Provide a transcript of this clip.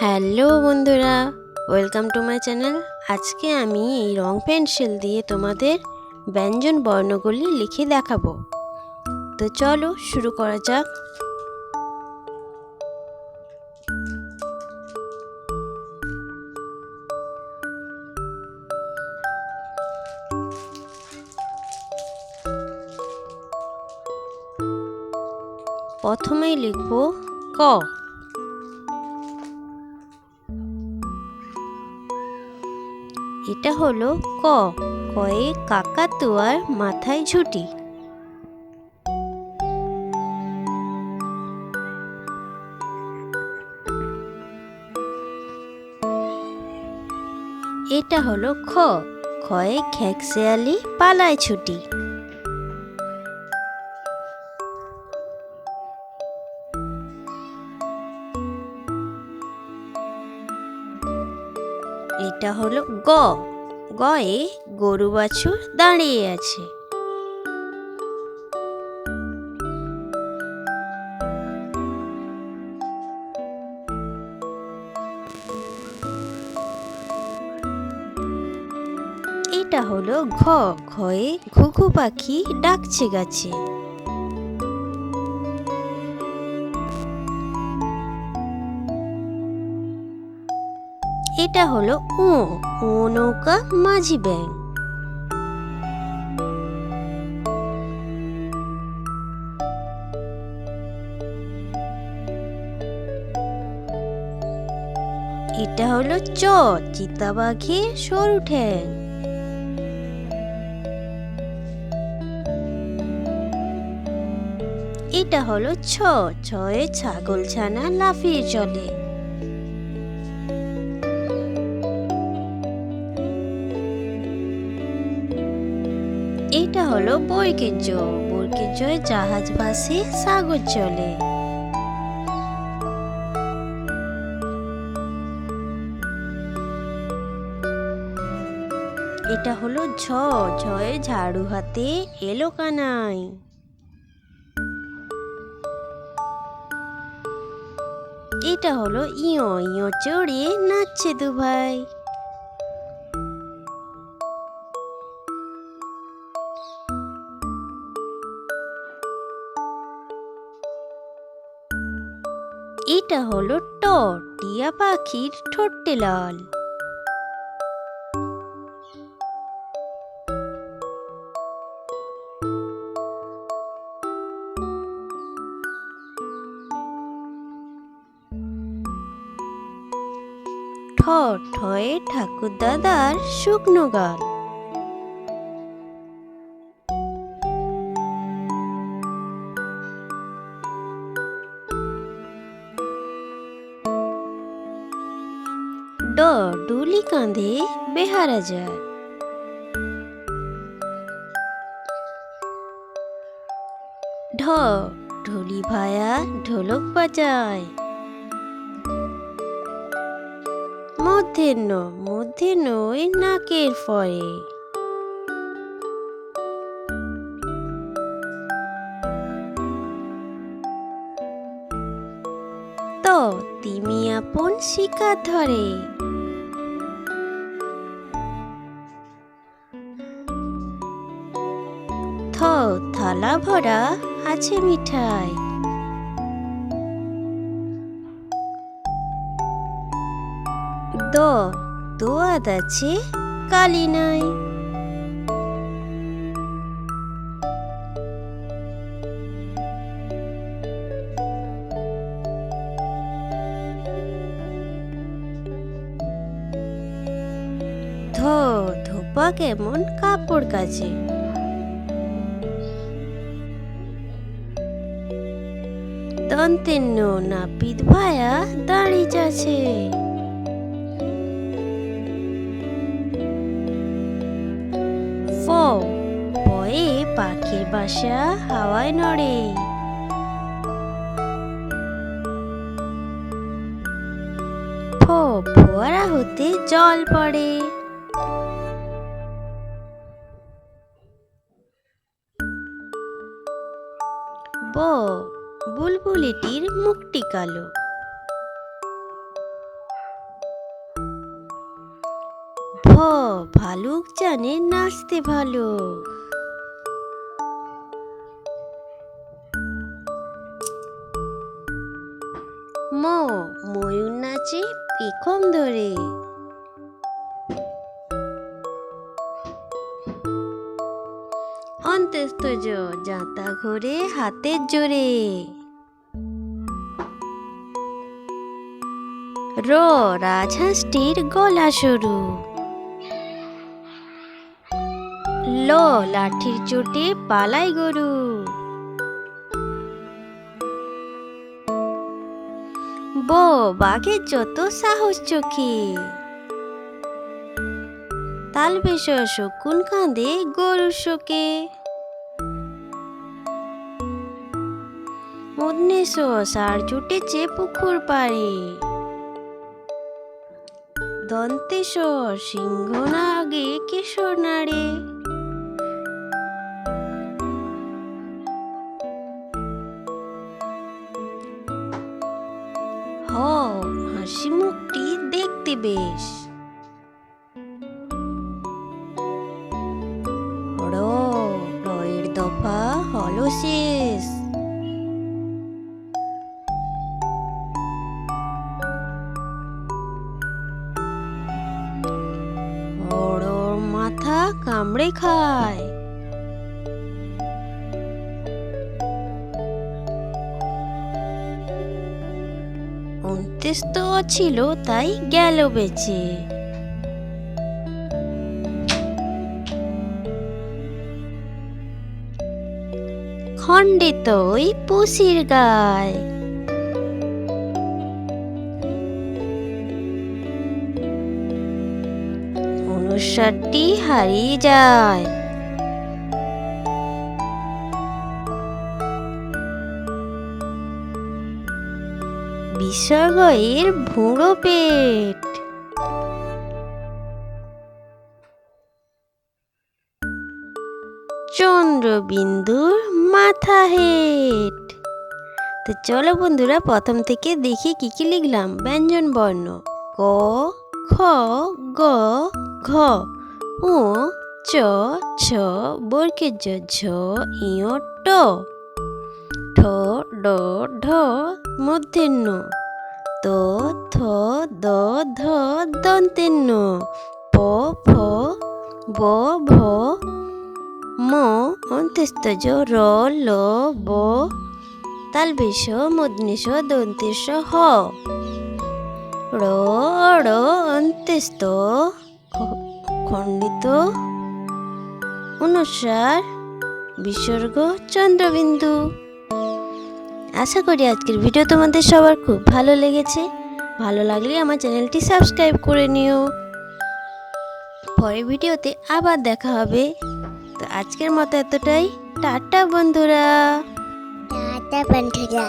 Hello বন্ধুরা, welcome to my channel. আজকে আমি এই রং পেন্সিল দিয়ে তোমাদের ব্যঞ্জন বর্ণগুলি লিখে দেখাবো। তো চলো শুরু করা যাক। প্রথমেই লিখব ক। এটা হলো ক। কয়ে কাকাতুয়ার মাথায় ঝুঁটি। এটা হলো খ। খয়ে খেকশেয়ালি পালায় ছুটি। এটা হলো গ। গয়ে গরু বাছুর দাঁড়িয়ে আছে। এটা হলো ঘ। ঘয়ে ঘুঘু পাখি ডাকছে গাছে। এটা হলো ও। ও নৌকা মাঝি ব্যাঙ। এটা হলো চ। চিতাবাঘে সরু ঠ্যাং। এটা হলো ছ। ছয়ে ছাগল ছানা লাফিয়ে চলে। এটা হলো বর্গের জ। বর্গের জয়ে জাহাজ ভাসে সাগর চলে। এটা হলো ঝ। ঝয়ে ঝাড়ু হাতে এলো কানাই। এটা হলো ইয়। ইয় চড়ে নাচছে দু ভাই। এটা হলো ট। টিয়া পাখির ঠোঁটে লাল। ঠ। ঠয়ে ঠাকুর দাদার শুকনো গাল। ড। ডুলি কাঁধে বেহারা যায়। ঢ। ঢুলি ভায়া ঢোলক বাজায়। মূর্ধন্য। মূর্ধন্যই নাকের ফয়ে। ত। তিমি আপন শিকার ধরে। থ। থালা ভরা আছে মিঠাই। দ। দোয়াদ আছে কালি নাই। ধ। ধোপা কেমন কাপড় কাচে। দন্তেন্য। নাপিত ভায়া দাঁড়ি যাচ্ছে। ফ। ফয়ে পাখির বাসা হাওয়ায় নড়ে। ফ। ফোয়ারা হতে জল পড়ে। ব। বুলবুলিটির মুখটি কালো। ভ ভালুক জানে নাচতে ভালো। ম ময়ূর নাচে পেখম ধরে। অন্তস্থ জ জাঁতা ঘোরে হাতের জোরে। র রাজহাঁসটির গলা সরু। ল লাঠির চোটে পালায় গরু। ব বাঘের যত সাহস চোখে। তালবেশ শকুন কাঁদে গরুর শোকে। মূর্ধন্য ষ ষাঁড় ছুটেছে পুকুর পাড়ে। দন্তে স সিংহ নাগে কেশর নাড়ে। হ হাসি মুখটি দেখতে বেশ। র রয়ের দফা হলো শেষ। ওর মাথা কামড়ে খায়। অন্ত্যেষ্ঠ ছিল তাই গেল বেঁচে। খণ্ডিত ওই পুষির গায়। অনুসারটি হারিয়ে যায়। বিসর্গ এর ভুঁড়ো পেট। চন্দ্রবিন্দুর মাথা হেট। তো চলো বন্ধুরা প্রথম থেকে দেখি কি কি লিখলাম। ব্যঞ্জন বর্ণ ক খ গ ঘ উ চ ছ বর্গের জ ঝ ইয় ট ঠ ড ঢ মূর্ধন্য ত থ দ ধ দন্তেন্য প ফ ব ভ ম অন্ত্যেষ্ঠ জ র ল ব তালবেশ মূর্ধন্য দন্তেশ হ র ড় অন্ত্যেষ্ঠ খণ্ডিত অনুসার বিসর্গ চন্দ্রবিন্দু। আশা করি আজকের ভিডিও তোমাদের সবার খুব ভালো লেগেছে। ভালো লাগলে আমার চ্যানেলটি সাবস্ক্রাইব করে নিও। পরের ভিডিওতে আবার দেখা হবে। তো আজকের মতো এতটাই। টাটা বন্ধুরা। টাটা বন্ধুরা।